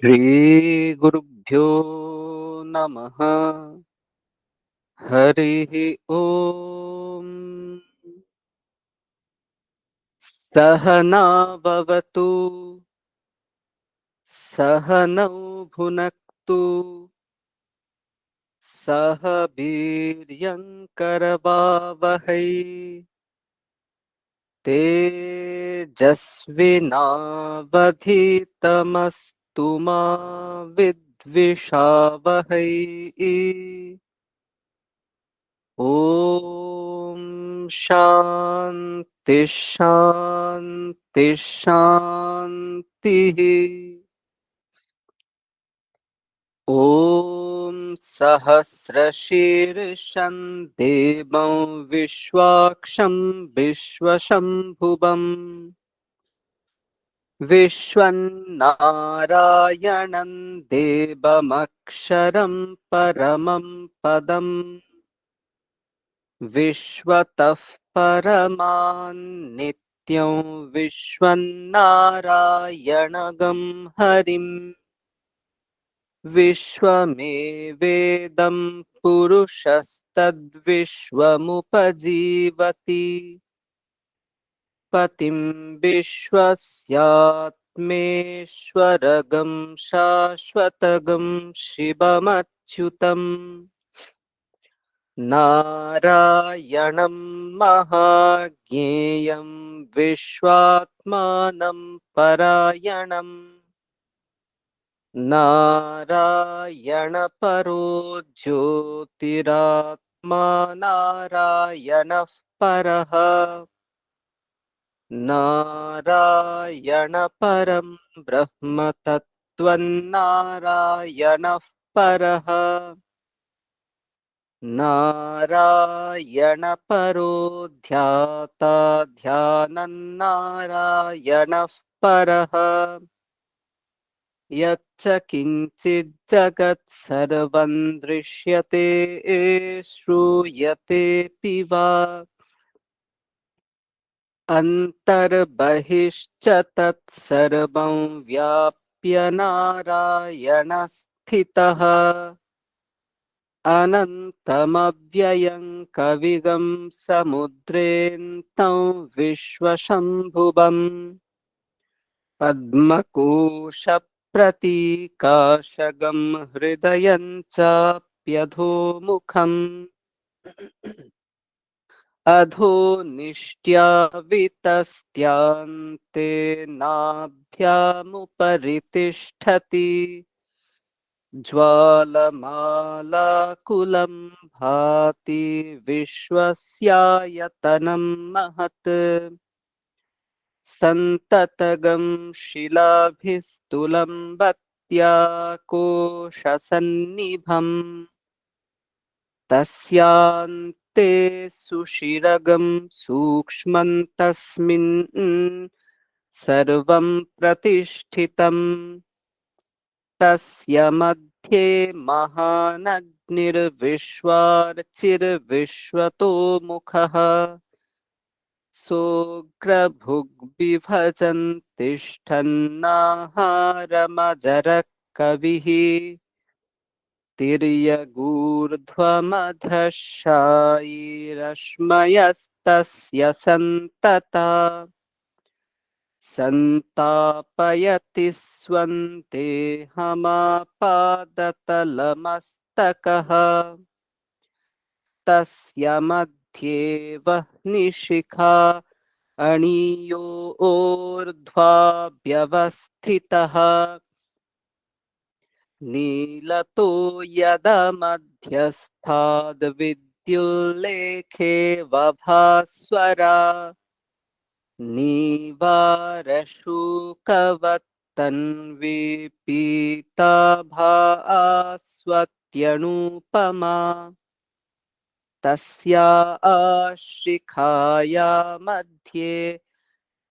श्रीगुरुभ्यो नमः। हरिः ओम्। सहना भवतु, सहनौ भुनक्तु, सह वीर्यङ्करवावहै। तेजस्विनावधीतमस्तु मा विद्विषावहै। ॐ शान्ति शान्ति शान्तिः। ॐ सहस्रशीर्षं देवं विश्वाक्षं विश्वशम्भुवम् विश्वन्नारायणं देवमक्षरं परमं पदम् विश्वतः परमान् नित्यं विश्वन्नारायणगं हरिम् विश्वमेवेदं पुरुषस्तद्विश्वमुपजीवति पतिं विश्वस्यात्मेश्वरगं शाश्वतगं शिवमच्युतम् नारायणं महाज्ञेयं विश्वात्मानं परायणम् नारायणपरो ज्योतिरात्मा नारायणः परः नारायणपरं ब्रह्म तत्त्वन्नारायणः परः नारायणपरो ध्याता ध्यानन्नारायणः परः यच्च किञ्चिज्जगत् सर्वं दृश्यते श्रूयतेऽपि वा अन्तर्बहिश्च तत्सर्वं व्याप्य नारायणस्थितः अनन्तमव्ययं कविगं समुद्रेऽन्तं विश्वशम्भुवम् पद्मकोशप्रतीकाशगं हृदयं चाप्यधोमुखम् अधो निष्ट्यावितस्त्यान्ते नाभ्यामुपरि तिष्ठति ज्वालमालाकुलं भाति विश्वस्यायतनं महत् सन्ततगं शिलाभिस्तुलम्बत्याकोशसन्निभम् तस्यान्ते सुषिरगं सूक्ष्मन्तस्मिन् सर्वं प्रतिष्ठितम् तस्य मध्ये महानग्निर्विश्वार्चिर्विश्वतो मुखः सोऽग्रभुग्बिभजन् तिष्ठन्नाहारमजरः कविः तिर्यगूर्ध्वमधः शायीरश्मयस्तस्य सन्तता सन्तापयति स्वन्देहमापादतलमस्तकः तस्य मध्ये वह्निशिखा अणियो ऊर्ध्वा व्यवस्थितः नीलतो यदमध्यस्थाद्विद्युल्लेखे वभास्वरा नीवारशुकवत्तन्विपीताभास्वत्यणुपमा तस्या आश्रिखाया मध्ये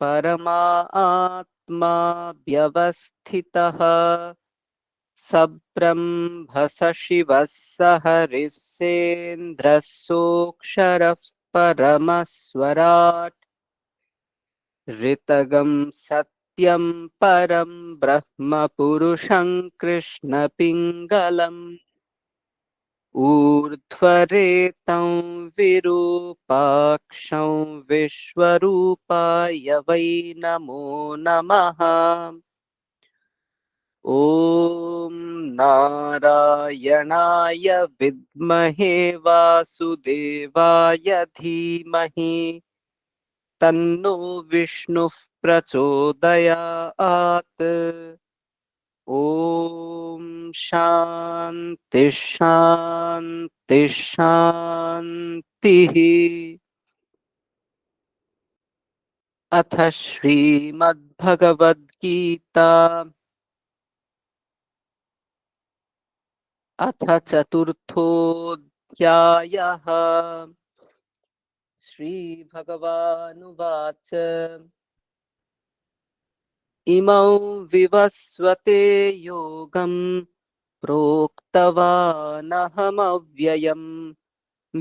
परमात्मा व्यवस्थितः सब्रह्मसशिवः स हरिः सेन्द्रः सोऽक्षरः परमस्वराट् ऋतगं सत्यं परं ब्रह्म पुरुषं कृष्णपिङ्गलम् ऊर्ध्वरेतं विरूपाक्षं विश्वरूपाय वै नमो नमः। ॐ नारायणाय विद्महे वासुदेवाय धीमहि तन्नो विष्णुः प्रचोदयात्। ॐ शान्ति शान्ति शान्तिः। अथ श्रीमद्भगवद्गीता अथ चतुर्थोऽध्यायः। श्रीभगवानुवाच इमौ विवस्वते योगम् प्रोक्तवानहमव्ययम्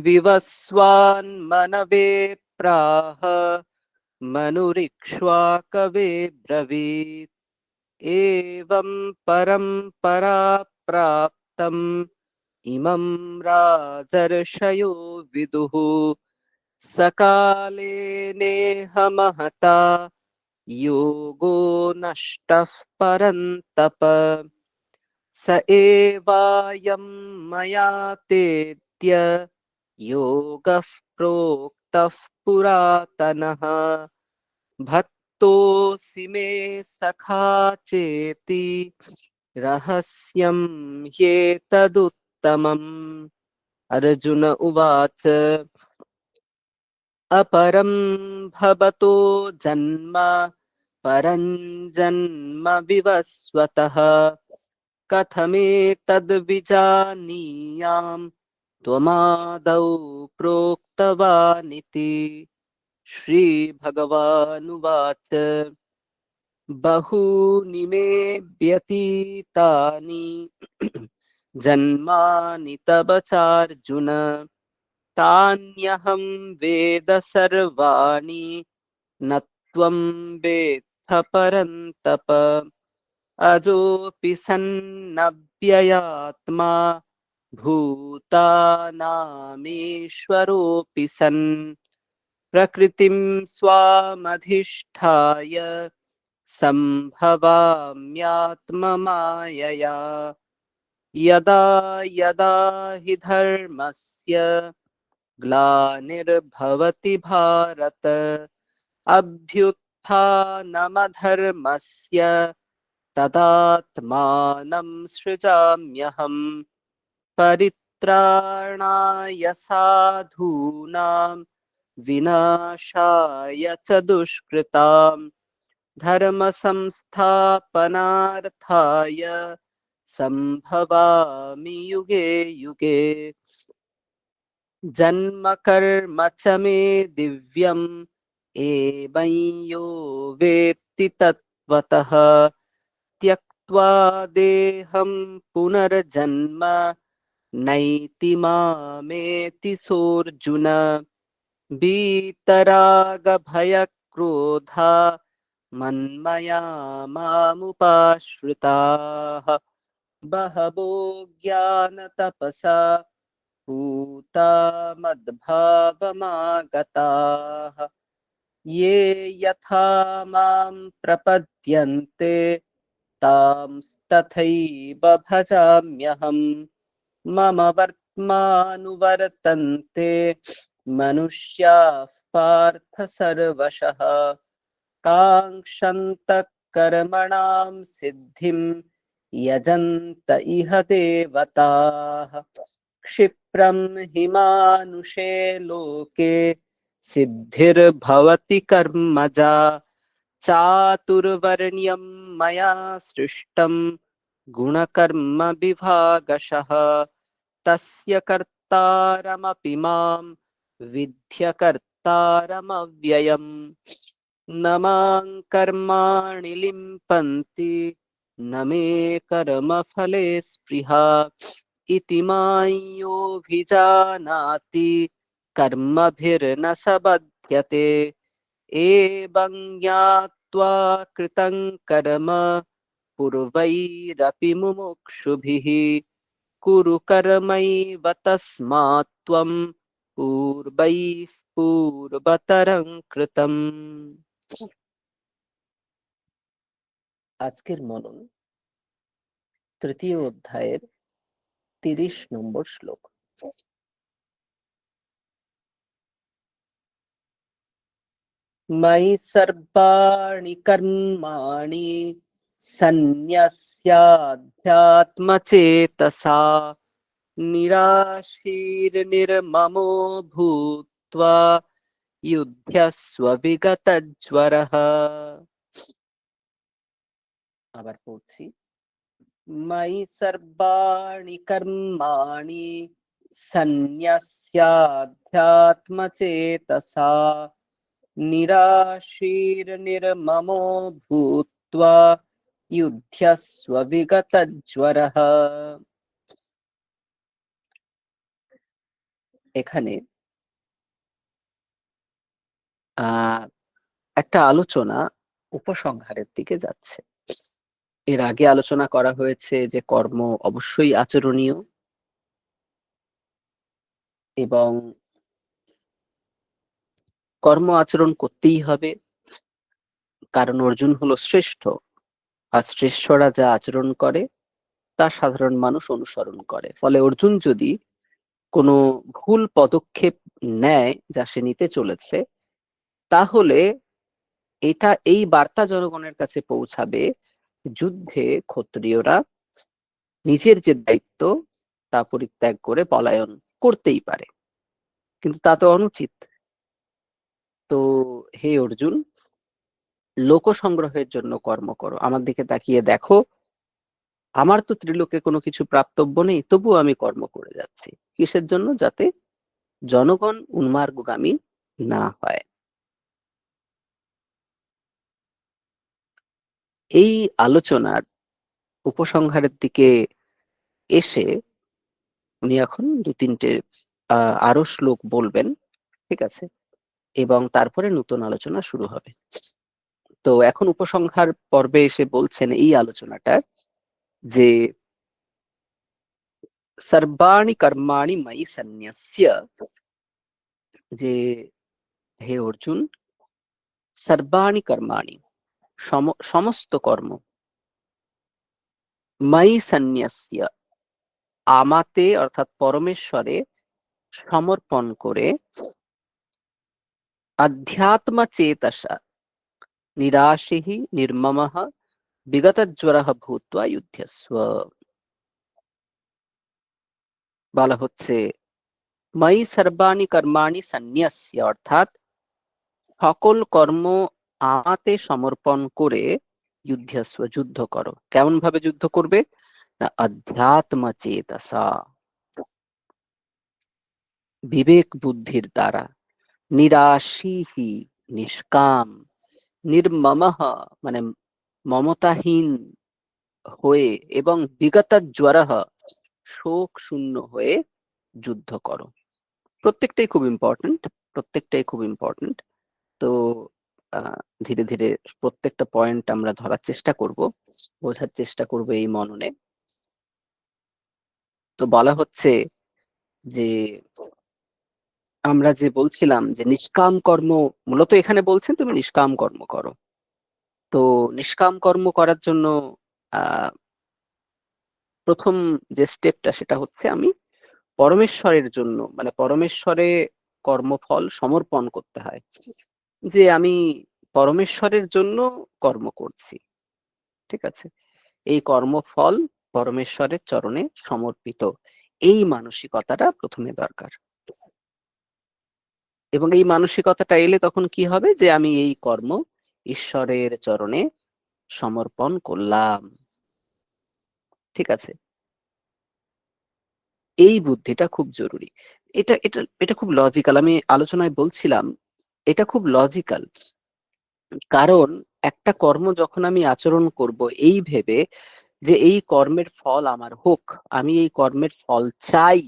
विवस्वान्मनवे प्राह मनुरिक्ष्वाकवे ब्रवीत् एवं परम्परा प्राप्तम् इमं राजर्षयो विदुः सकाले नेह महता योगो नष्टः परन्तप स एवायं मया तेत्य योगः प्रोक्तः पुरातनः भक्तोऽसि मे सखा चेति रहस्यं ह्येतदुत्तमम्। अर्जुन उवाच अपरं भवतो जन्म परं जन्म विवस्वतः कथमेतद्विजानीयाम् त्वमादौ प्रोक्तवानिति। श्रीभगवानुवाच बहूनि मे व्यतीतानि जन्मानि तव चार्जुन तान्यहं वेद सर्वाणि न त्वं वेत्थ परन्तप अजोऽपि सन्नव्ययात्मा भूतानामीश्वरोऽपि सन् प्रकृतिं स्वामधिष्ठाय सम्भवाम्यात्ममायया यदा यदा हि धर्मस्य ग्लानिर्भवति भारत अभ्युत्थानमधर्मस्य तदात्मानं सृजाम्यहम् परित्राणाय साधूनां विनाशाय च दुष्कृतां धर्म संस्थापनार्थाय संभवामि युगे युगे जन्म कर्म च मे दिव्यम् एवं यो वेत्ति तत्त्वतः त्यक्त्वा देहं पुनर्जन्म नैति मामेति सोऽर्जुन वीतरागभयक्रोधा मन्मया मामुपाश्रिताः बहवो ज्ञानतपसा पूता मद्भावमागताः ये यथा मां प्रपद्यन्ते तांस्तथैव भजाम्यहम् मम वर्त्मानुवर्तन्ते मनुष्याः पार्थ सर्वशः काङ्क्षन्तः कर्मणां सिद्धिं यजन्त इह देवताः क्षिप्रं हि मानुषे लोके सिद्धिर्भवति कर्मजा चातुर्वर्ण्यं मया सृष्टं गुणकर्म विभागशः तस्य कर्तारमपि मां विद्य कर्तारमव्ययम् न मां कर्माणि लिम्पन्ति न मे कर्मफले स्पृहा इति मां योऽभिजानाति कर्मभिर्न स बध्यते एवं ज्ञात्वा জ্ঞাत्वा कृतं कर्म पूर्वैरपि मुमुक्षुभिः कुरु कर्मैव तस्मात् त्वं पूर्वैः पूर्वतरं कृतम्। আজকের মনন তৃতীয় অধ্যায়ের 30 নম্বর শ্লোক। मयि सर्वाणि कर्माणि सन्न्यस्याध्यात्मचेतसा निराशीर्निर्ममो भूत्वा युध्यस्व विगतज्वरः। আবার পড়ছি, मयि सर्वाणि कर्माणि सन्न्यस्याध्यात्मचेतसा निराशीर्निर्ममो भूत्वा युध्यस्व विगतज्वरः। এখানে একটা আলোচনা উপসংহারের দিকে যাচ্ছে। এর আগে আলোচনা করা হয়েছে যে কর্ম অবশ্যই আচরণীয় এবং কর্ম আচরণ করতেই হবে, কারণ অর্জুন হলো শ্রেষ্ঠ, আর শ্রেষ্ঠরা যা আচরণ করে তা সাধারণ মানুষ অনুসরণ করে। ফলে অর্জুন যদি কোনো ভুল পদক্ষেপ নেয় যা সে নিতে চলেছে, তাহলে এটা এই বার্তা জনগণের কাছে পৌঁছাবে, যুদ্ধে ক্ষত্রিয়রা নিজের যে দায়িত্ব তা পরিত্যাগ করে পলায়ন করতেই পারে, কিন্তু তা তো অনুচিত। তো হে অর্জুন, লোক সংগ্রহের জন্য কর্ম করো। আমার দিকে তাকিয়ে দেখো, আমার তো ত্রিলোকে কোনো কিছু প্রাপ্তব্য নেই, তবুও আমি কর্ম করে যাচ্ছি। কিসের জন্য? যাতে জনগণ উন্মার্গগামী না হয়। এই আলোচনার উপসংহারের দিকে এসে উনি এখন 2-3টে আরো শ্লোক বলবেন, ঠিক আছে, এবং তারপরে নতুন আলোচনা শুরু হবে। তো এখন উপসংহার পর্বে এসে বলছেন এই আলোচনাটার যে সর্বাণি কর্মাণি ময়ি সন্ন্যস্য, যে হে অর্জুন, সর্বাণি কর্মাণি সমস্ত কর্ম, ময়ি সন্ন্যস্য আমাতে অর্থাৎ পরমেশ্বরে সমর্পণ করে, আধ্যাত্ম চেতসা নিরাশিঃ নির্মমঃ বিগতজ্বরঃ ভূত্বা যুধ্যস্ব। বলা হচ্ছে ময়ি সর্বাণি কর্মাণি সন্ন্যস্য, অর্থাৎ সকল কর্ম আমাতে সমর্পণ করে যুদ্ধস্ব যুদ্ধ করো। কেমন ভাবে যুদ্ধ করবে? না আধ্যাত্ম চেতসা, বিবেক বুদ্ধির দ্বারা, নিরাশিহি নিষ্কাম, নির্মমঃ মানে মমতাহীন হয়ে, এবং বিগতজ্বরঃ শোক শূন্য হয়ে যুদ্ধ করো। প্রত্যেকটাই খুব ইম্পর্টেন্ট, প্রত্যেকটাই খুব ইম্পর্টেন্ট। তো ধীরে ধীরে প্রত্যেকটা পয়েন্ট আমরা ধরার চেষ্টা করব, বোঝার চেষ্টা করব এই মননে। তো বলা হচ্ছে যে আমরা যে বলছিলাম যে নিষ্কাম কর্ম, মূলত এখানে বলছেন তুমি নিষ্কাম কর্ম করো। তো নিষ্কাম কর্ম করার জন্য আহ প্রথম যে স্টেপটা সেটা হচ্ছে আমি পরমেশ্বরের জন্য, মানে পরমেশ্বরে কর্মফল সমর্পণ করতে হয়, যে আমি পরমেশ্বরের জন্য কর্ম করছি, ঠিক আছে, এই কর্মফল পরমেশ্বরের চরণে সমর্পিত, এই মানসিকতাটা প্রথমে দরকার। এবং এই মানসিকতাটা এলে তখন কি হবে, যে আমি এই কর্ম ঈশ্বরের চরণে সমর্পণ করলাম, ঠিক আছে। এই বুদ্ধিটা খুব জরুরি। এটা এটা এটা খুব লজিক্যাল, আমি আলোচনায় বলছিলাম এটা খুব লজিক্যাল। কারণ একটা কর্ম যখন আমি আচরণ করব এই ভেবে যে এই কর্মের ফল আমার হোক, আমি এই কর্মের ফল চাই,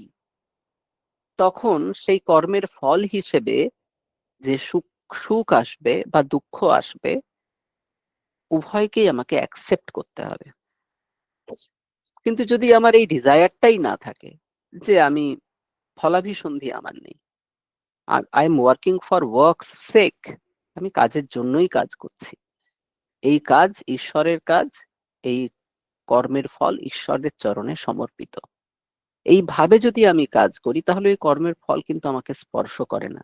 তখন সেই কর্মের ফল হিসেবে যে সুখ সুখ আসবে বা দুঃখ আসবে, উভয়কেই আমাকে অ্যাকসেপ্ট করতে হবে। কিন্তু যদি আমার এই ডিজায়ারটাই না থাকে যে আমি ফলাভিসন্ধি আমার নেই, I am working for work's sake, আমি কাজের জন্যই কাজ করছি, এই কাজ ঈশ্বরের কাজ, এই কর্মের ফল ঈশ্বরের চরণে সমর্পিত, এইভাবে যদি আমি কাজ করি তাহলে ওই কর্মের ফল কিন্তু আমাকে স্পর্শ করে না।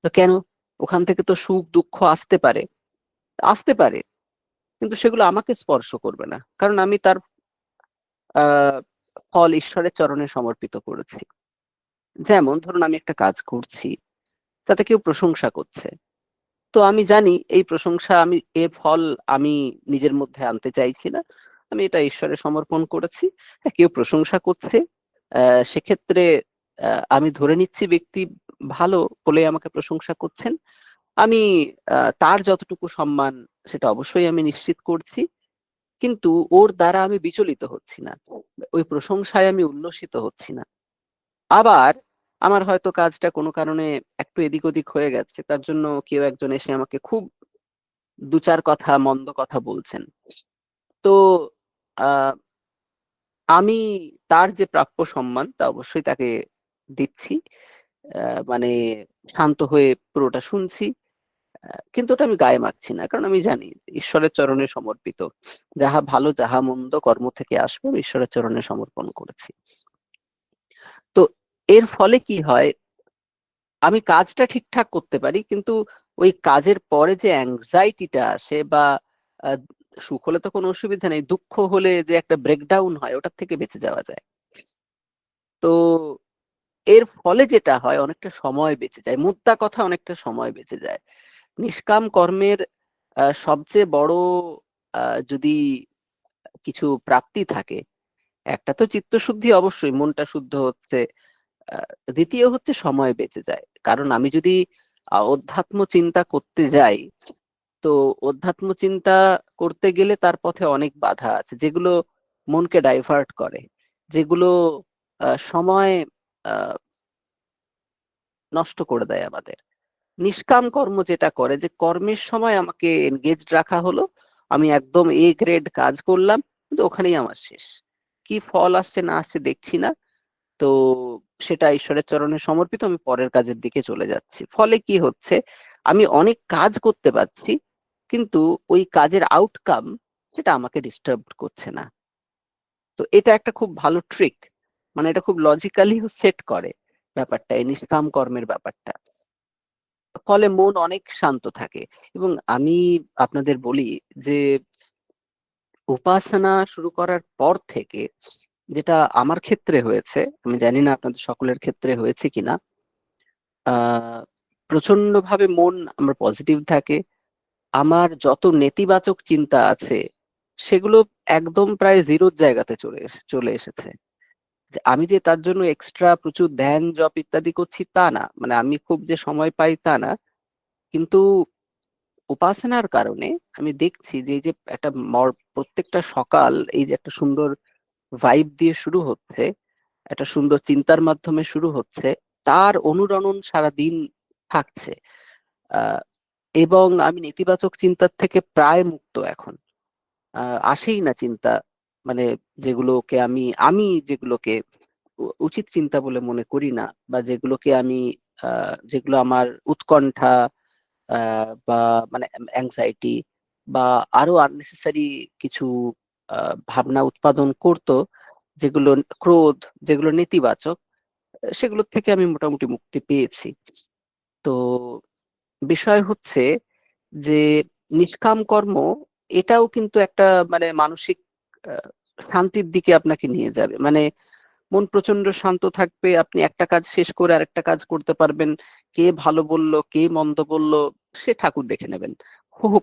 তো কেন? ওখান থেকে তো সুখ দুঃখ আসতে পারে, আসতে পারে, কিন্তু সেগুলো আমাকে স্পর্শ করবে না, কারণ আমি তার আহ ফল ঈশ্বরের চরণে সমর্পিত করেছি। যেমন ধরুন আমি একটা কাজ করছি, তাতে কেউ প্রশংসা করছে, তো আমি জানি এই প্রশংসা আমি, এর ফল আমি নিজের মধ্যে আনতে চাইছি না, আমি এটা ঈশ্বরে সমর্পণ করেছি। হ্যাঁ, কেউ প্রশংসা করছে, সেক্ষেত্রে আমি ধরে নিচ্ছি ব্যক্তি ভালো বলে আমাকে প্রশংসা করছেন, আমি তার যতটুকু সম্মান সেটা অবশ্যই আমি নিশ্চিত করছি, কিন্তু ওর দ্বারা আমি বিচলিত হচ্ছি না, ওই প্রশংসায় আমি উল্লসিত হচ্ছি না। আবার আমার হয়তো কাজটা কোনো কারণে একটু এদিক ওদিক হয়ে গেছে, তার জন্য কেউ একজন এসে আমাকে খুব দু চার কথা মন্দ কথা বলছেন, তো আহ আমি তার যে প্রাপ্য সম্মান তা অবশ্যই তাকে দিচ্ছি, মানে শান্ত হয়ে পুরোটা শুনছি, কিন্তু ওটা আমি গায়ে মাখছি না, কারণ আমি জানি যে ঈশ্বরের চরণে সমর্পিত, যাহা ভালো যাহা মন্দ কর্ম থেকে আসবে আমি ঈশ্বরের চরণে সমর্পণ করেছি। তো এর ফলে কি হয়, আমি কাজটা ঠিকঠাক করতে পারি, কিন্তু ওই কাজের পরে যে অ্যাংজাইটিটা আসে বা আহ, সুখ হলে তো কোনো অসুবিধা নেই, দুঃখ হলে যে একটা ব্রেকডাউন হয় ওটার থেকে বেঁচে যাওয়া যায়। তো এর ফলে যেটা হয় অনেকটা সময় বেঁচে যায়, মোদ্দা কথা অনেকটা সময় বেঁচে যায়। নিষ্কাম কর্মের সবচেয়ে বড় যদি কিছু প্রাপ্তি থাকে, একটা তো চিত্তশুদ্ধি, অবশ্যই মনটা শুদ্ধ হচ্ছে, দ্বিতীয় হচ্ছে সময় বেঁচে যায়। কারণ আমি যদি অধ্যাত্ম চিন্তা করতে যাই, তো অধ্যাত্ম চিন্তা করতে গেলে তার পথে অনেক বাধা আছে যেগুলো মনকে ডাইভার্ট করে, যেগুলো সময় আহ, নষ্ট করে দেয় আমাদের। নিষ্কাম কর্ম যেটা করে যে কর্মের সময় আমাকে এনগেজড রাখা হলো, আমি একদম এ গ্রেড কাজ করলাম, কিন্তু ওখানেই আমার শেষ, কি ফল আসছে না আসছে দেখছি না, তো সেটা ঈশ্বরের চরণে সমর্পিত, আমি পরের কাজের দিকে চলে যাচ্ছি। ফলে কি হচ্ছে, আমি অনেক কাজ করতে পারছি, কিন্তু ওই কাজের আউটকাম সেটা আমাকে ডিস্টার্ব করছে না। তো এটা একটা খুব ভালো ট্রিক, মানে এটা খুব লজিক্যালি সেট করে ব্যাপারটা, এই নিষ্কাম কর্মের ব্যাপারটা। ফলে মন অনেক শান্ত থাকে। এবং আমি আপনাদের বলি যে উপাসনা শুরু করার পর থেকে যেটা আমার ক্ষেত্রে হয়েছে, আমি জানি না আপনাদের সকলের ক্ষেত্রে হয়েছে কিনা, প্রচন্ড ভাবে মন আমার পজিটিভ থাকে, আমার যত নেতিবাচক চিন্তা আছে সেগুলো একদম প্রায় জিরোর জায়গাতে চলে এসেছে। যে আমি যে তার জন্য এক্সট্রা প্রচুর ধ্যান জপ ইত্যাদি করছি তা না, মানে আমি খুব যে সময় পাই তা না, কিন্তু উপাসনার কারণে আমি দেখছি যে এই যে একটা প্রত্যেকটা সকাল এই যে একটা সুন্দর ভাইব দিয়ে শুরু হচ্ছে, একটা সুন্দর চিন্তার মাধ্যমে শুরু হচ্ছে, তার অনুরণন সারা দিন থাকছে। আহ এবং আমি নেতিবাচক চিন্তার থেকে প্রায় মুক্ত এখন, আসেই না চিন্তা, মানে যেগুলোকে আমি আমি যেগুলোকে উচিত চিন্তা বলে মনে করি না, বা যেগুলোকে আমি যেগুলো আমার উৎকণ্ঠা বা মানে অ্যাংজাইটি বা আরো আননেসেসারি কিছু ভাবনা উৎপাদন করতো, যেগুলো ক্রোধ, যেগুলো নেতিবাচক, সেগুলোর থেকে আমি মোটামুটি মুক্তি পেয়েছি। তো বিষয় হচ্ছে যে নিষ্কাম কর্ম এটাও কিন্তু একটা মানে মানসিক আহ, শান্তির দিকে আপনাকে নিয়ে যাবে, মানে মন প্রচন্ড শান্ত থাকবে, আপনি একটা কাজ শেষ করে আরেকটা কাজ করতে পারবেন, কে ভালো বলল কে মন্দ বলল সে ঠাকুর দেখে নেবেন, হো হো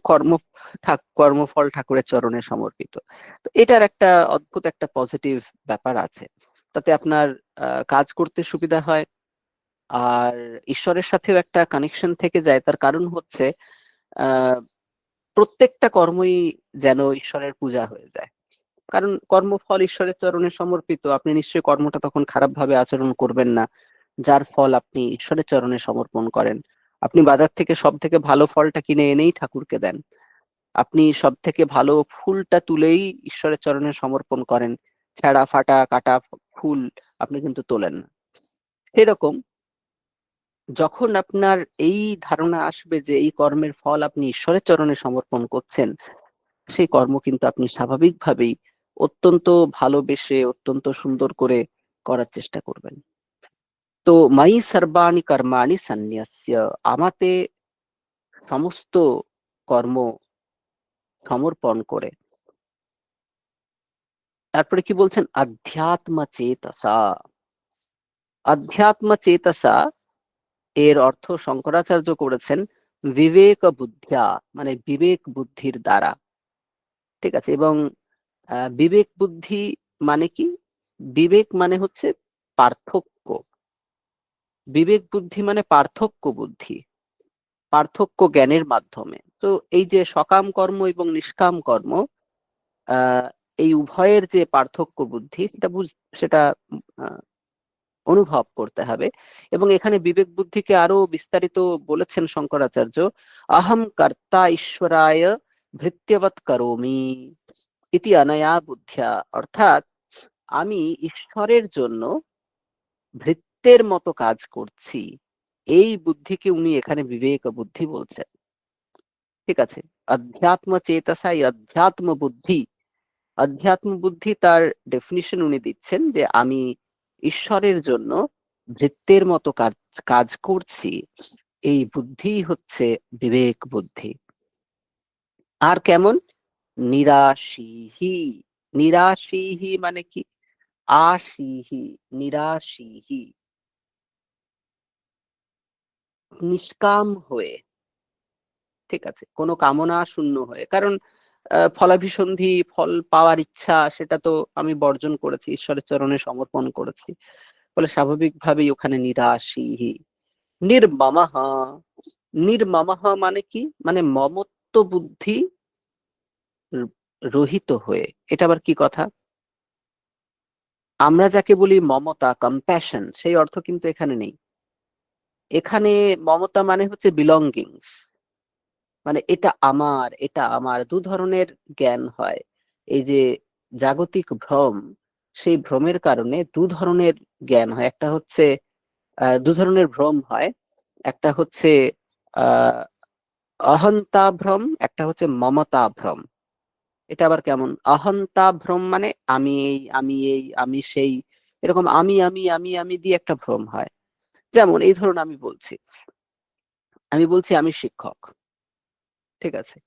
কর্মফল ঠাকুরের চরণে সমর্পিত। তো এটার একটা অদ্ভুত একটা পজিটিভ ব্যাপার আছে, তাতে আপনার কাজ করতে সুবিধা হয়, আর ঈশ্বরের সাথেও একটা কানেকশন থেকে যায়। তার কারণ হচ্ছে আহ প্রত্যেকটা কর্মই যেন ঈশ্বরের পূজা হয়ে যায়, কারণ কর্মফল ঈশ্বরের চরণে সমর্পিত, আপনি নিশ্চয়ই কর্মটা তখন খারাপ ভাবে আচরণ করবেন না, যার ফল আপনি ঈশ্বরের চরণে সমর্পণ করেন। আপনি বাজার থেকে সব থেকে ভালো ফলটা কিনে এনেই ঠাকুরকে দেন, আপনি সব থেকে ভালো ফুলটা তুলেই ঈশ্বরের চরণে সমর্পণ করেন, ছেঁড়া ফাটা কাটা ফুল আপনি কিন্তু তোলেন না। এরকম যখন আপনার এই ধারণা আসবে যে এই কর্মের ফল আপনি ঈশ্বরের চরণে সমর্পণ করছেন, সেই কর্ম কিন্তু আপনি স্বাভাবিকভাবেই অত্যন্ত ভালোবেসে অত্যন্ত সুন্দর করে করার চেষ্টা করবেন। তো মাই সর্বাণি কর্মাণি সন্ন্যস্য, আমাতে সমস্ত কর্ম সমর্পণ করে। তারপরে কি বলছেন? আধ্যাত্ম চেতসা। আধ্যাত্ম চেতসা এর অর্থ শঙ্করাচার্য করেছেন বিবেক বুদ্ধিয়া, মানে বিবেক বুদ্ধির দ্বারা। ঠিক আছে? এবং বিবেক বুদ্ধি মানে কি? বিবেক মানে হচ্ছে পার্থক্য, বিবেক বুদ্ধি মানে পার্থক্য বুদ্ধি, পার্থক্য জ্ঞানের মাধ্যমে। তো এই যে সকাম কর্ম এবং নিষ্কাম কর্ম, আহ এই উভয়ের যে পার্থক্য বুদ্ধি, সেটা আহ, অনুভব করতে হবে। এবং এখানে বিবেক বুদ্ধিকে আরো বিস্তারিত বলেছেন শঙ্করাচার্য, আহম কর্তা ঈশ্বরায় ভৃত্যবৎ করোমি ইতি অনয়া বুদ্ধিয়া, অর্থাৎ আমি ঈশ্বরের জন্য ভৃত্যের মতো কাজ করছি, এই বুদ্ধিকে উনি এখানে বিবেক বুদ্ধি বলছেন। ঠিক আছে? অধ্যাত্ম চেতসা, এই অধ্যাত্ম বুদ্ধি, অধ্যাত্ম বুদ্ধি তার ডেফিনিশন উনি দিচ্ছেন যে আমি ঈশ্বরের জন্য ভৃত্যের মতো কাজ কাজ করছি, এই বুদ্ধি হচ্ছে বিবেক বুদ্ধি। আর কেমন? নিরাশীহি। নিরাশীহি মানে কি? আশীহি, নিরাশীহি, নিষ্কাম হয়ে। ঠিক আছে? কোনো কামনা শূন্য হয়ে। কারণ ফলাভিসন্ধি, ফল পাওয়ার ইচ্ছা, সেটা তো আমি বর্জন করেছি, ঈশ্বরের চরণে সমর্পণ করেছি। ফলে স্বাভাবিকভাবেই ওখানে নিরাশীহি। নির্মমঃ। নির্মমঃ মানে কি? মানে মমত্ব বুদ্ধি রহিত হয়ে। এটা আবার কি কথা? আমরা যাকে বলি মমতা, কম্প্যাশন, সেই অর্থ কিন্তু এখানে নেই। এখানে মমতা মানে হচ্ছে বিলঙ্গিংস, মানে এটা আমার, এটা আমার। দু ধরনের জ্ঞান হয়। এই যে জাগতিক ভ্রম, সেই ভ্রমের কারণে দু ধরনের জ্ঞান হয়। একটা হচ্ছে দু ধরনের ভ্রম হয়। একটা হচ্ছে আহ অহন্তা ভ্রম, একটা হচ্ছে মমতা ভ্রম। এটা আবার কেমন? অহন্তা ভ্রম মানে আমি এই, আমি এই, আমি সেই, এরকম আমি দিয়ে একটা ভ্রম হয়। যেমন এই ধরুন আমি বলছি আমি শিক্ষক। ঠিক আছে?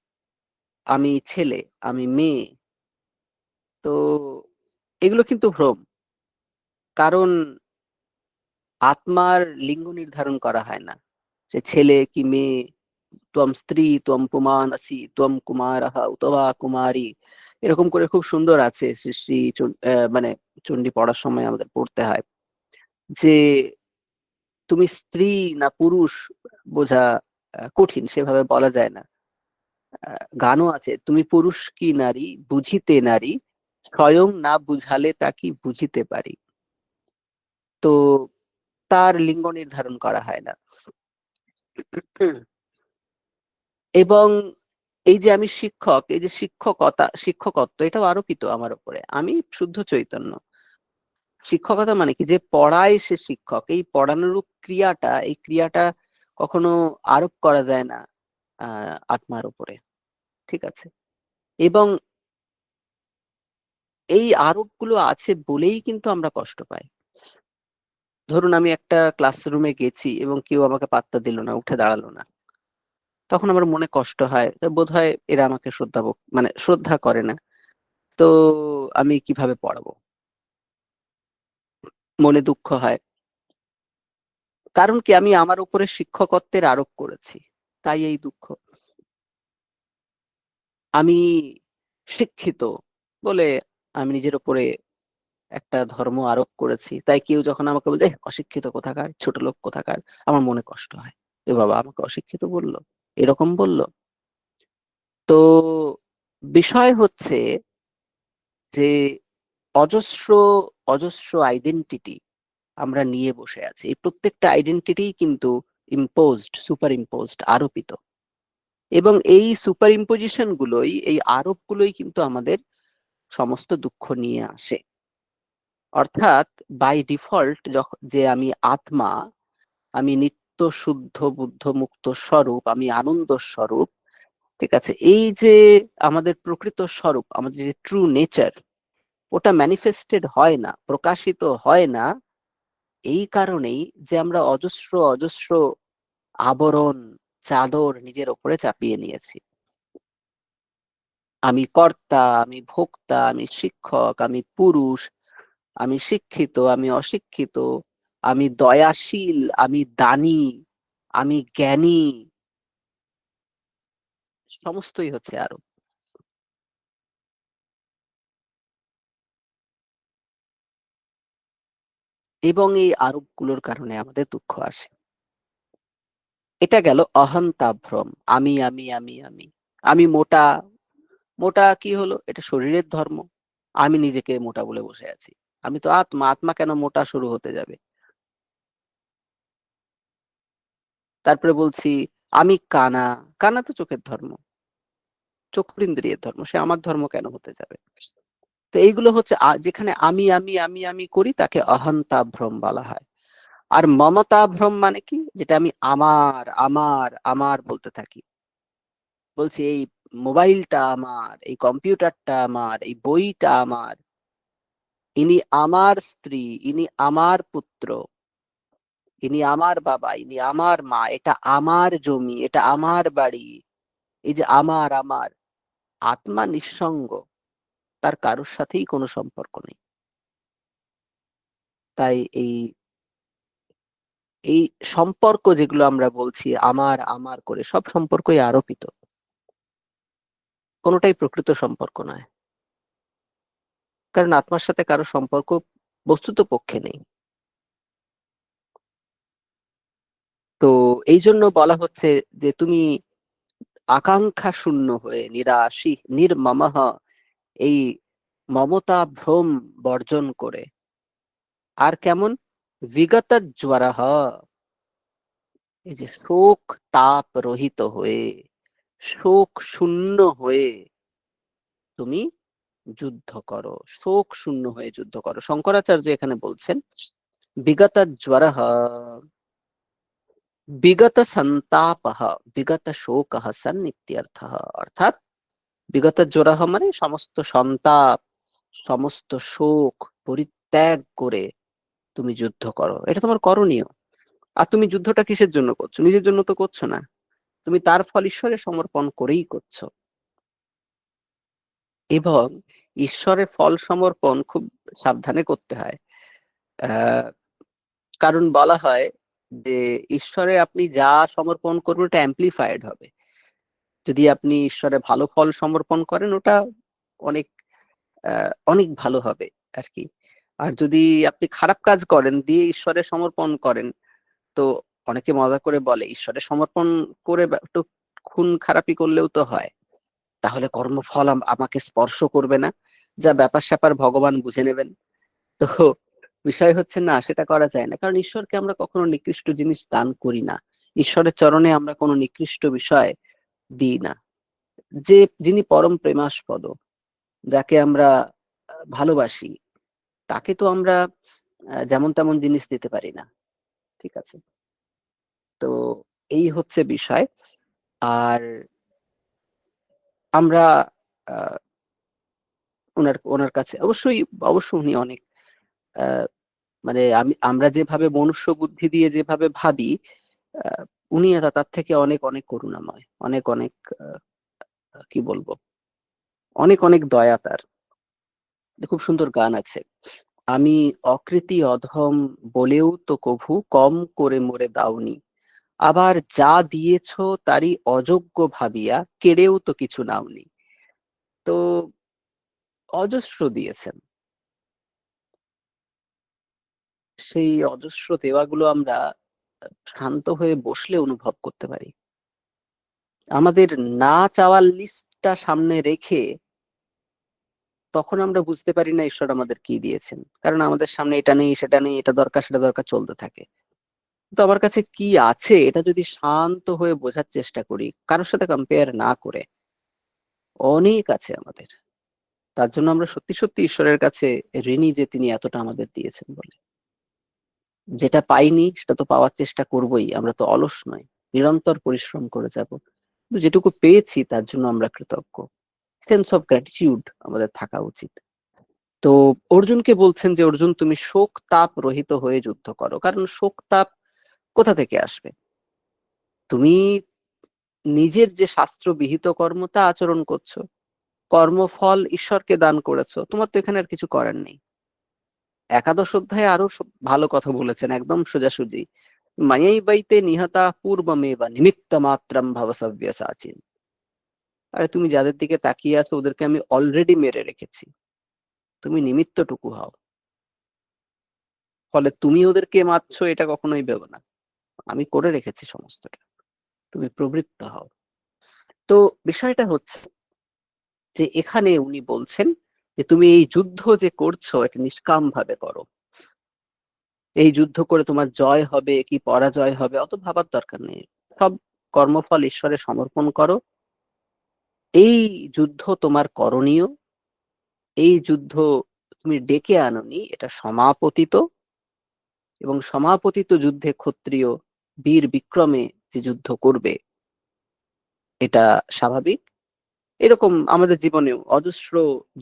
আমি ছেলে, আমি মেয়ে। তো এগুলো কিন্তু ভ্রম, কারণ আত্মার লিঙ্গ নির্ধারণ করা হয় না, সে ছেলে কি মেয়ে। ত্বম স্ত্রী ত্বম পুমান আসি ত্বম কুমারঃ অথবা কুমারী, এরকম করে খুব সুন্দর আছে শ্রী শ্রী মানে চণ্ডী পড়ার সময় আমাদের পড়তে হয় যে তুমি স্ত্রী না পুরুষ বোঝা কঠিন, সেভাবে বলা যায় না। গানও আছে, তুমি পুরুষ কি নারী বুঝিতে নারী, স্বয়ং না বুঝালে তা কি বুঝিতে পারি। তো তার লিঙ্গ নির্ধারণ করা হয় না। এবং এই যে আমি শিক্ষক, এই যে শিক্ষকতা, শিক্ষকত্ব, এটাও আরোপিত আমার উপরে। আমি শুদ্ধ চৈতন্য। শিক্ষকতা মানে কি? যে পড়ায় সে শিক্ষক। এই পড়ানোর ক্রিয়াটা, এই ক্রিয়াটা কখনো আরোপ করা যায় না আত্মার উপরে। ঠিক আছে? এবং এই আরোপগুলো আছে বলেই কিন্তু আমরা কষ্ট পাই। ধরুন আমি একটা ক্লাসরুমে গেছি এবং কেউ আমাকে পাত্তা দিল না, উঠে দাঁড়ালো না, তখন আমার মনে কষ্ট হয়। বোধ হয় এরা আমাকে মানে শ্রদ্ধা করে না। তো আমি কিভাবে পড়াবো? মনে দুঃখ হয়। কারণ কি? আমি আমার উপরে শিক্ষকত্বের আরোপ করেছি, তাই এই দুঃখ। আমি শিক্ষিত বলে আমি নিজের উপরে একটা ধর্ম আরোপ করেছি, তাই কেউ যখন আমাকে বলে অশিক্ষিত কোথাকার, ছোট লোক কোথাকার, আমার মনে কষ্ট হয়। এ বাবা, আমাকে অশিক্ষিত বললো, এরকম বললো। তো বিষয় হচ্ছে যে অজস্র অজস্র আইডেন্টিটি আমরা নিয়ে বসে আছি। এই প্রত্যেকটা আইডেন্টিটি কিন্তু ইম্পোজড, সুপার ইম্পোজড, আরোপিত। এবং এই সুপার ইম্পোজিশন গুলোই, এই আরোপগুলোই কিন্তু আমাদের সমস্ত দুঃখ নিয়ে আসে। অর্থাৎ বাই ডিফল্ট যে আমি আত্মা, আমি নিত্য শুদ্ধ বুদ্ধ মুক্ত স্বরূপ, আমি আনন্দ স্বরূপ, ঠিক আছে, এই যে আমাদের প্রকৃত স্বরূপ, আমাদের যে ট্রু নেচার, ওটা ম্যানিফেস্টেড হয় না, প্রকাশিত হয় না, এই কারণেই যে আমরা অজস্র অজস্র আবরণ, চাদর নিজের ওপরে চাপিয়ে নিয়েছি। আমি কর্তা, আমি ভোক্তা, আমি শিক্ষক, আমি পুরুষ, আমি শিক্ষিত, আমি অশিক্ষিত, আমি দয়াশীল, আমি দানী, আমি জ্ঞানী, সমস্তই হচ্ছে আরোপ। এবং এই আরোপগুলোর কারণে আমাদের দুঃখ আসে। এটা গেল অহন্তাভ্রম। আমি আমি আমি আমি আমি মোটা। মোটা কি হলো? এটা শরীরের ধর্ম। আমি নিজেকে মোটা বলে বসে আছি। আমি তো আত্মা, আত্মা কেন মোটা শুরু হতে যাবে? তারপরে বলছি আমি কানা। কানা তো চোখের ধর্ম, চক্ষুরিন্দ্রিয়ের ধর্ম, সে আমার ধর্ম কেন হতে যাবে? তো এইগুলো হচ্ছে যেখানে আমি আমি আমি আমি করি, তাকে অহন্তাভ্রম বলা হয়। আর মমতাভ্রম মানে কি? যেটা আমি আমার আমার আমার বলতে থাকি, বলছি এই মোবাইলটা আমার, এই কম্পিউটারটা আমার, এই বইটা আমার, ইনি আমার স্ত্রী, ইনি আমার পুত্র, ইনি আমার বাবা, ইনি আমার মা, এটা আমার জমি, এটা আমার বাড়ি, এই যে আমার আমার। আত্মা নিঃসঙ্গ, তার কারোর সাথেই কোনো সম্পর্ক নেই। তাই এই এই সম্পর্ক যেগুলো আমরা বলছি আমার আমার করে, সব সম্পর্কই আরোপিত, কোনোটাই প্রকৃত সম্পর্ক নয়। কারণ আত্মার সাথে কারো সম্পর্ক বস্তুত পক্ষে নেই। তো এই জন্য বলা হচ্ছে যে তুমি আকাঙ্ক্ষা শূন্য হয়ে, নিরাশী নির্মমঃ, এই মমতা ভ্রম বর্জন করে, আর কেমন, বিগত জ্বরঃ, এই যে শোক তাপ রহিত হয়ে, শোক শূন্য হয়ে তুমি যুদ্ধ করো, শোক শূন্য হয়ে যুদ্ধ করো। শঙ্করাচার্য এখানে বলছেন বিগত জ্বরঃ, বিগত সন্তাপঃ, বিগত শোকঃ সন ইত্যর্থঃ। অর্থাৎ বিগত জ্বরঃ মানে সমস্ত সন্তাপ, সমস্ত শোক পরিত্যাগ করে তুমি যুদ্ধ করো, এটা তোমার করণীয়। আর তুমি যুদ্ধটা কিসের জন্য করছো? নিজের জন্য তো করছো না, তুমি তার ফল ঈশ্বরে সমর্পণ করেই করছো। এবং ঈশ্বরে ফল সমর্পণ খুব সাবধানে করতে হয়। আহ কারণ বলা হয় যে ঈশ্বরে আপনি যা সমর্পণ করবেন ওটা অ্যাম্প্লিফাইড হবে। যদি আপনি ঈশ্বরে ভালো ফল সমর্পণ করেন, ওটা অনেক অনেক ভালো হবে আর কি। আর যদি আপনি খারাপ কাজ করেন দিয়ে ঈশ্বরে সমর্পণ করেন, তো অনেকে মজা করে বলে ঈশ্বরে সমর্পণ করে একটু খুন খারাপি করলেও তো হয়, তাহলে কর্মফল আমাকে স্পর্শ করবে না, যা ব্যাপার স্যাপার ভগবান বুঝে নেবেন। তো বিষয় হচ্ছে না, সেটা করা যায় না, কারণ ঈশ্বরকে আমরা কখনো নিকৃষ্ট জিনিস দান করি না। ঈশ্বরের চরণে আমরা কোনো নিকৃষ্ট বিষয় দিই না। যে যিনি পরম প্রেমাস্পদ, যাকে আমরা ভালোবাসি, তাকে তো আমরা যেমন তেমন জিনিস দিতে পারি না, ঠিক আছে? তো এই হচ্ছে বিষয়। আর আমরা আহ, ওনার ওনার কাছে অবশ্যই, অবশ্য উনি অনেক আহ, মানে আমরা যেভাবে মনুষ্য বুদ্ধি দিয়ে যেভাবে ভাবি, আহ, উনি তার থেকে অনেক অনেক করুণাময়, অনেক অনেক কি বলবো, অনেক অনেক দয়া তার। খুব সুন্দর গান আছে, আমি অকৃতি অধম বলেও তো কভু কম করে মোরে দাওনি, আবার যা দিয়েছ তারই অযোগ্য ভাবিয়া কেড়েও তো কিছু নাওনি। তো অজস্র দিয়েছেন, সেই অজস্র দেওয়াগুলো আমরা শান্ত হয়ে বসলে অনুভব করতে পারি। আমাদের না চাওয়ার লিস্টটা সামনে রেখে তখন আমরা বুঝতে পারি না ঈশ্বর আমাদের কি দিয়েছেন, কারণ আমাদের সামনে এটা নেই সেটা নেই, এটা দরকার সেটা দরকার চলতে থাকে। তো আমার কাছে কি আছে এটা যদি শান্ত হয়ে বোঝার চেষ্টা করি, কারোর সাথে কম্পেয়ার না করে, অনেক আছে আমাদের। তার জন্য আমরা সত্যি সত্যি ঈশ্বরের কাছে ঋণী যে তিনি এতটা আমাদের দিয়েছেন বলে। যেটা পাইনি সেটা তো পাওয়ার চেষ্টা করবোই, আমরা তো অলস নয়, নিরন্তর পরিশ্রম করে যাব। কিন্তু যেটুকু পেয়েছি তার জন্য আমরা কৃতজ্ঞ। সেন্স অফ গ্র্যাটিটিউড আমাদের থাকা উচিত। তো অর্জুনকে বলছেন যে অর্জুন তুমি শোক তাপ রহিত হয়ে যুদ্ধ করো, কারণ শোক তাপ কোথা থেকে আসবে? তুমি নিজের যে শাস্ত্র বিহিত কর্ম তা আচরণ করছো, কর্মফল ঈশ্বরকে দান করেছো, তোমার তো এখানে আর কিছু করার নেই। একাদশ অধ্যায়ে আরো ভালো কথা বলেছেন, একদম সোজাসুজি। মায়াই বাইতে নিহতা পূর্বমেবা নিমিত্ত মাত্রম ভবসব্যসাচিন। আরে তুমি যাদের দিকে তাকিয়ে আছো ওদেরকে আমি অলরেডি মেরে রেখেছি, তুমি নিমিত্তটুকু হও। ফলে তুমি ওদেরকে মারছো এটা কখনোই ভেবো না, আমি করে রেখেছি সমস্তটা, তুমি প্রবৃত্ত হও। তো বিষয়টা হচ্ছে যে এখানে উনি বলছেন যে তুমি এই যুদ্ধ যে করছো এটা নিষ্কাম ভাবে করো। এই যুদ্ধ করে তোমার জয় হবে কি পরাজয় হবে অত ভাবার দরকার নেই, সব কর্মফল ঈশ্বরে সমর্পণ করো। এই যুদ্ধ তোমার করণীয়, এই যুদ্ধ তুমি ডেকে আনোনি, এটা সমাপতিত। এবং সমাপতিত যুদ্ধে ক্ষত্রিয় বীর বিক্রমে যে যুদ্ধ করবে এটা স্বাভাবিক। এরকম আমাদের জীবনেও অজস্র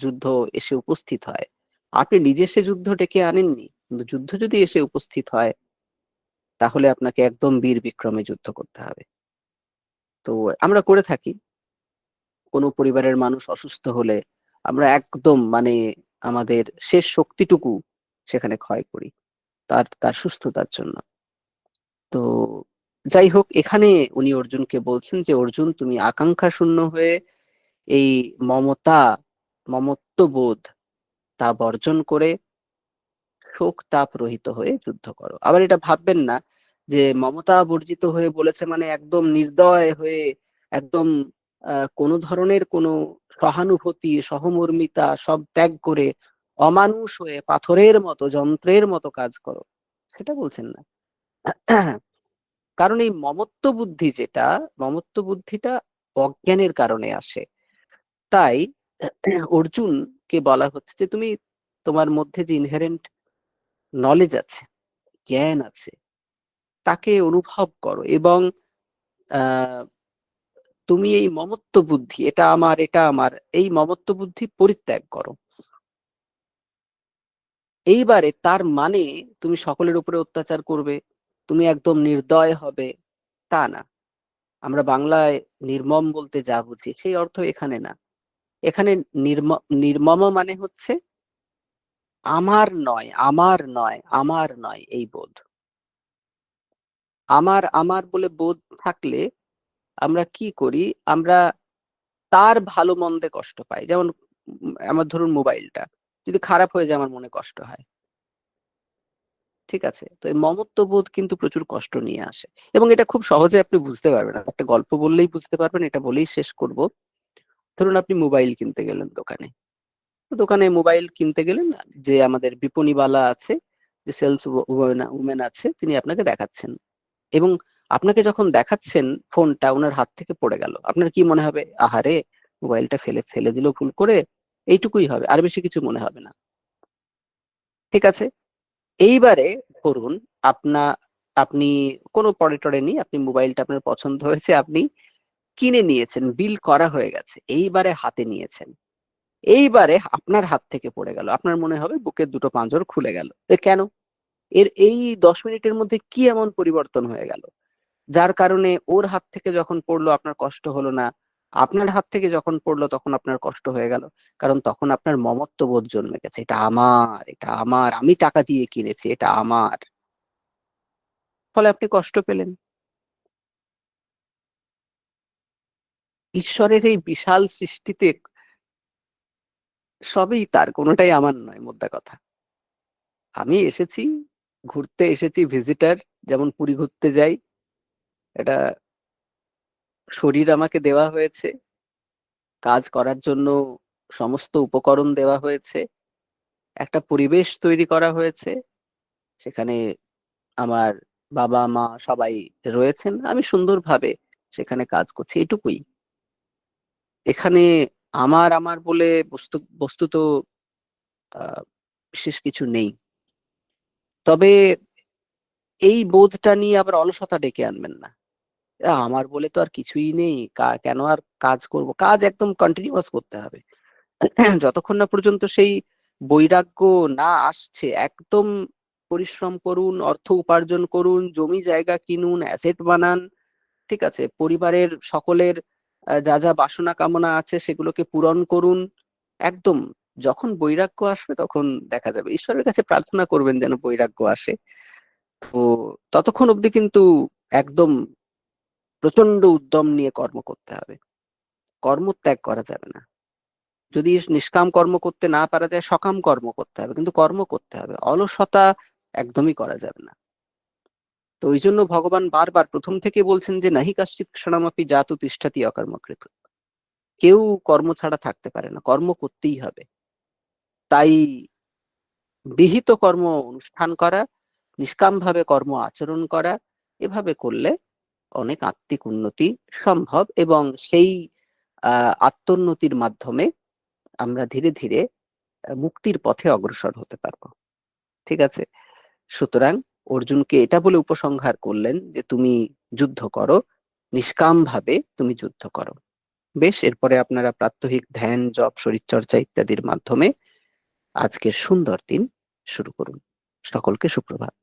যুদ্ধ এসে উপস্থিত হয়। আপনি নিজে সে যুদ্ধ ডেকে আনেননি, কিন্তু যুদ্ধ যদি এসে উপস্থিত হয় তাহলে আপনাকে একদম বীর বিক্রমে যুদ্ধ করতে হবে। তো আমরা করে থাকি, কোনো পরিবারের মানুষ অসুস্থ হলে আমরা একদম মানে আমাদের শেষ শক্তিটুকু সেখানে ক্ষয় করি তার তার সুস্থতার জন্য। তো যাই হোক, এখানে উনি অর্জুনকে বলছেন যে অর্জুন তুমি আকাঙ্ক্ষা শূন্য হয়ে এই মমতা মমত্ববোধ তা বর্জন করে শোক তাপ রহিত হয়ে যুদ্ধ করো। আবার এটা ভাববেন না যে মমতা বর্জিত হয়ে বলেছে মানে একদম নির্দয় হয়ে, একদম কোনো ধরনের কোনো সহানুভূতি সহমর্মিতা সব ত্যাগ করে অমানুষ হয়ে পাথরের মতো যন্ত্রের মতো কাজ করো, সেটা বলছেন না। কারণ এই মমত্ব বুদ্ধি যেটা, মমত্ব বুদ্ধিটা অজ্ঞানের কারণে আসে। তাই অর্জুনকে বলা হচ্ছে যে তুমি তোমার মধ্যে যে ইনহেরেন্ট নলেজ আছে, জ্ঞান আছে, তাকে অনুভব করো এবং আহ, তুমি এই মমত্ব বুদ্ধি এটা আমার এটা আমার এই মমত্ব বুদ্ধি পরিত্যাগ করো। এইবারে তার মানে তুমি সকলের উপরে অত্যাচার করবে, তুমি একদম নির্দয় হবে তা না। আমরা বাংলায় নির্মম বলতে যা বুঝি সেই অর্থ এখানে না। এখানে নির্মম মানে হচ্ছে আমার নয় আমার নয় আমার নয় এই বোধ। আমার আমার বলে বোধ থাকলে আমরা কি করি, আমরা তার ভালো মন্দে কষ্ট পাই। যেমন আমার ধরুন মোবাইলটা যদি খারাপ হয়ে যায় আমার মনে কষ্ট হয়, ঠিক আছে? তো এই মমত্ব বোধ কিন্তু প্রচুর কষ্ট নিয়ে আসে। এবং এটা খুব সহজে আপনি বুঝতে পারবেন, একটা গল্প বললেই বুঝতে পারবেন, এটা বলেই শেষ করব। ধরুন আপনি মোবাইল কিনতে গেলেন দোকানে, তো দোকানে মোবাইল কিনতে গেলেন, যে আমাদের বিপণীওয়ালা আছে, যে সেলস উমেন আছে, তিনি আপনাকে দেখাচ্ছেন। এবং আপনাকে যখন দেখাচ্ছেন ফোনটা ওনার হাত থেকে পড়ে গেল, আপনার কি মনে হবে? আহারে, মোবাইলটা ফেলে ফেলে দিল ভুল করে, এইটুকুই হবে, আর বেশি কিছু মনে হবে না, ঠিক আছে? এইবারে ধরুন আপনা আপনি কোনো পড়ে টরে নেই, আপনি মোবাইলটা আপনার পছন্দ হয়েছে, আপনি কিনে নিয়েছেন, বিল করা হয়ে গেছে, এইবারে হাতে নিয়েছেন, এইবারে আপনার হাত থেকে পড়ে গেল, আপনার মনে হবে বুকের দুটো পাঁজর খুলে গেল। কেন? এর এই 10 মিনিটের মধ্যে কি এমন পরিবর্তন হয়ে গেল যার কারণে ওর হাত থেকে যখন পড়লো আপনার কষ্ট হলো না, আপনার হাত থেকে যখন পড়লো তখন আপনার কষ্ট হয়ে গেল? কারণ তখন আপনার মমত্ব বোধ জন্মে গেছে, এটা আমার এটা আমার, আমি টাকা দিয়ে কিনেছি, এটা আমার। ফলে আপনি কষ্ট পেলেন। ঈশ্বরের এই বিশাল সৃষ্টিতে সবই তার, কোনোটাই আমার নয়, মোদ্দা কথা। আমি এসেছি, ঘুরতে এসেছি, ভিজিটার, যেমন পুরী ঘুরতে যাই। এটা শরীর আমাকে দেওয়া হয়েছে, কাজ করার জন্য সমস্ত উপকরণ দেওয়া হয়েছে, একটা পরিবেশ তৈরি করা হয়েছে, সেখানে আমার বাবা মা সবাই রয়েছেন, আমি সুন্দরভাবে সেখানে কাজ করছি, এটুকুই। এখানে আমার আমার বলে বস্তুত আহ, বিশেষ কিছু নেই। তবে এই বোধটা নিয়ে আবার অলসতা ডেকে আনবেন না। আমার বলে তো আর কিছুই নেই, কেন আর কাজ করব? কাজ একদম কন্টিনিউয়াস করতে হবে। যতক্ষণ না পর্যন্ত সেই বৈরাগ্য না আসছে, একদম পরিশ্রম করুন, অর্থ উপার্জন করুন, জমি জায়গা কিনুন, অ্যাসেট বানান, ঠিক আছে, পরিবারের সকলের যা যা বাসনা কামনা আছে সেগুলোকে পূরণ করুন। একদম যখন বৈরাগ্য আসবে তখন দেখা যাবে। ঈশ্বরের কাছে প্রার্থনা করবেন যেন বৈরাগ্য আসে। তো ততক্ষণ অবধি কিন্তু একদম প্রচন্ড উদ্যম নিয়ে কর্ম করতে হবে, কর্ম ত্যাগ করা যাবে না। যদি নিষ্কাম কর্ম করতে না পারা যায়, সকাম কর্ম করতে হবে, কিন্তু কর্ম করতে হবে, অলসতা একদমই করা যাবে না। তো ওই জন্য ভগবান বারবার প্রথম থেকে বলছেন যে নাহি কাশ্চিৎ ক্ষণমপি জাতু তিষ্ঠতি অকর্মকৃত। কেউ কর্ম ছাড়া থাকতে পারে না, কর্ম করতেই হবে। তাই বিহিত কর্ম অনুষ্ঠান করা, নিষ্কাম ভাবে কর্ম আচরণ করা, এভাবে করলে অনেক আত্মিক উন্নতি সম্ভব, এবং সেই আত্মোন্নতির মাধ্যমে আমরা ধীরে ধীরে মুক্তির পথে অগ্রসর হতে পারবো। ঠিক আছে? সুতরাং অর্জুনকে এটা বলে উপসংহার করলেন যে তুমি যুদ্ধ করো, নিষ্কাম ভাবে তুমি যুদ্ধ করো। বেশ, এরপরে আপনারা প্রাত্যহিক ধ্যান, জপ, শরীরচর্চা ইত্যাদির মাধ্যমে আজকের সুন্দর দিন শুরু করুন। সকলকে সুপ্রভাত।